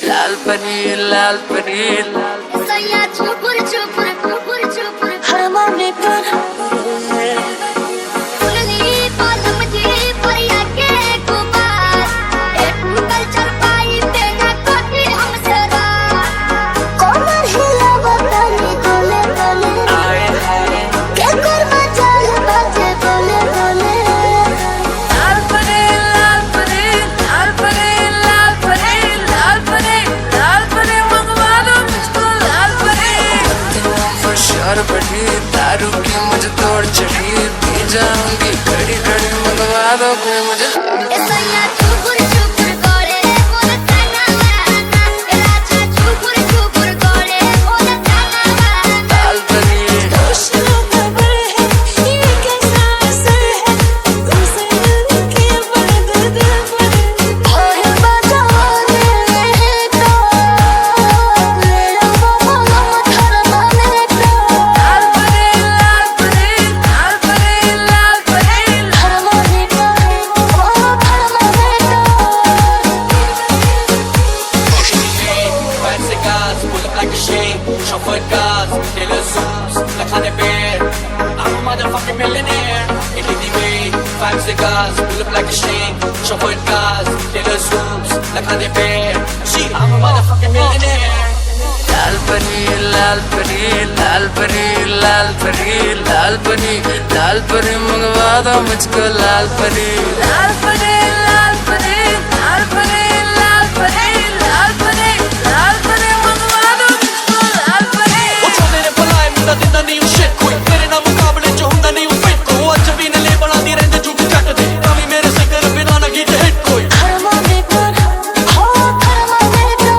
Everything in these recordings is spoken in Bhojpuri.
लाल परी लाल परी सैया चुपुर चुपुर चुपुर चुपुर हरमाने पर फुलनी पालम जी परिया के गुबार एक मुगल चरपाई पे ना कोठी हमसे रात कोमर हिला बतानी गोले गोले आए हाय के करवा चाल बाजे बोले बोले लाल परी लाल परी लाल परी लाल परी लाल परी लाल परी मंगवा दो मुझको लाल परी होशियार बड़ी दारू की मुझे तोड़ चढ़ी पी जाऊंगी घड़ी घड़ी मंगवा दो कोई मुझे सैया चुपुर चुपुर गोले बोले ताना वाना राजा चुपुर चुपुर गोले बोले ताना वाना लाल परी खुशबू खबर है ये कैसा असर है तुमसे मिलके बड़ा दर्द और बजाने तो मेरा बाबा धरमाने तो लाल परी लाल परी लाल परी लाल परी धरमाने तो Fancy cars, pull up like a shame. Chauffeur cars, dealer suits, like on the bear. I'm a motherfucking millionaire. Italy way, fancy cars, pull up like a shame. Chauffeur cars, dealer suits, like on the bear. See, I'm a motherfucking millionaire. लाल परी लाल परी लाल परी लाल परी लाल परी लाल परी मंगवा दो मुझको लाल परी लाल परी लाल परी लाल परी लाल परी लाल परी लाल परी मंगवा दो मुझको लाल परी ਉਹ ਚਾਹੁੰਦੇ ਨੇ ਭਲਾਏ ਮੁੰਡਾ ਦਿੰਦਾ ਨਹੀਂ ਉਹ shit ਕੋਈ ਮੇਰੇ ਨਾਲ ਮੁਕਾਬਲੇ ਚ ਹੁੰਦਾ ਨਹੀਂ ਉਹ fit ਕੋਈ ਉਹ ਅੱਜ ਵੀ ਨੇ ਲੇਬਲਾਂ ਦੀ ਰਹਿੰਦੇ ਝੂਠ ਕੱਟ ਦੇ ਤਾਂ ਵੀ ਮੇਰੇ ਸਿੰਗਰ ਬਿਨਾਂ ਨਾ ਗੀਤ ਹਿੱਟ ਕੋਈ धरमाने पर हो धरमाने तो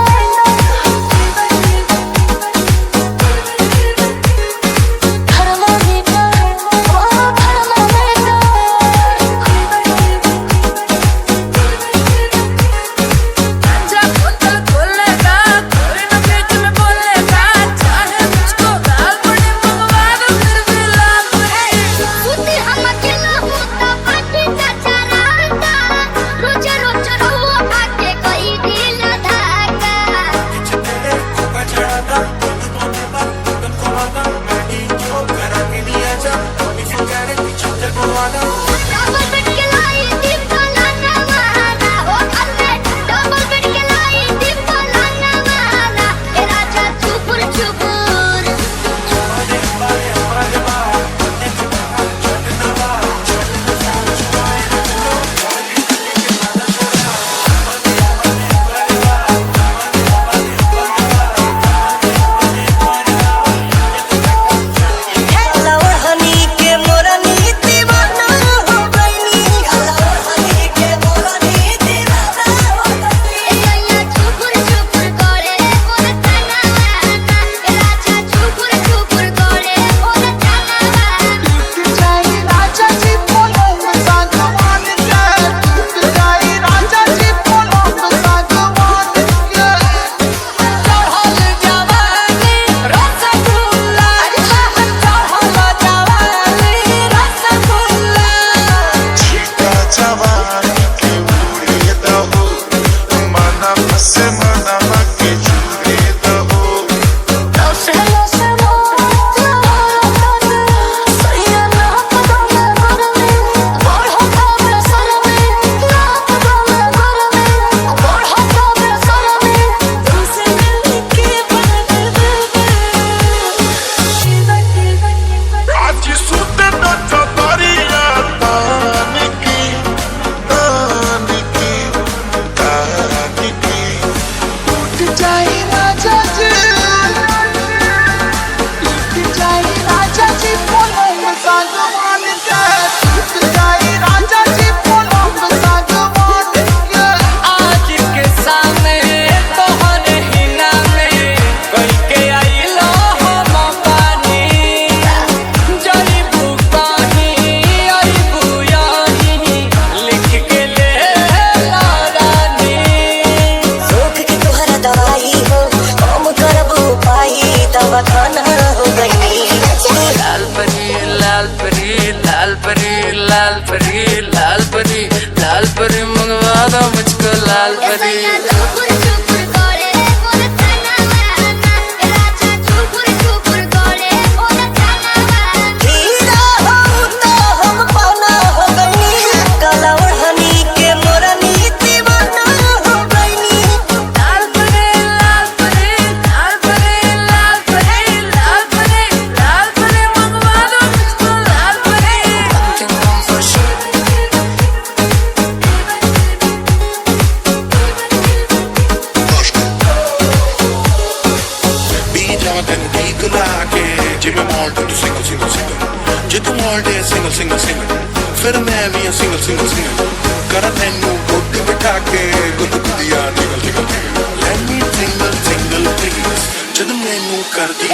धरमाने पर हो धरमाने जा बोतल खोलेगा कोई न बीच में बोलेगा चाहे मुझको लाल परी मंगवा दो फिर भी लाल परी सुती हम अकेला होता पार्टी का चराता रोज रोज रहो आके कोई दिल धागा डबल बेड के लाई दीवाना नवाना हो अल्ले डबल बेड के लाई दीवाना नवाना ए राजा चुपुर चुपुर हेलो हनी के मोरनी दीवाना हो गईनी हेलो हनी के मोरनी दीवाना हो गईनी सैया चुपुर चुपुर गोले बोले ताना वाना राजा चुपुर चुपुर गोले बोले ताना वाना जाई राजा जी बोलो सागवान के टूट जाई राजा जी बोलो सागवान के चढ़ल जवानी रसगुल्ला चढ़ल जवानी रसगुल्ला छिटा जवानी के उड़े दहो मनम से मनम के जुड़े दहो लोसे लोसे मोर सैया ना पदम गरमे बोल होता मेरा सरमे ना पदम गरमे बोल होता मेरा सरमे तुमसे मिलके बड़ा दर्द आज सुत न चतरिया तान की टूट जाई राजा जी टूट जाई राजा जी बोलो सागवान के टूट जाई राजा जी बोलो सागवान के आज के सामने तोहरे हिना में कई के आइलो हम पानी जरी भूपानी आई बुयाही लिख के ले ला रानी सुख की तोहरा दवाई हो हम करबू पाई दवा खाना हो गईनी लाल परी लाल परी लाल परी लाल परी लाल परी लाल परी मंगवा दो मुझको लाल परी सैया चुपुर चुपुर गोले all day single single single फिर मैं भी single single single करा तैनू गोदी बिठा के गुद गुदिया निकल निकल let me tingle tingle please जद मैनू कर दी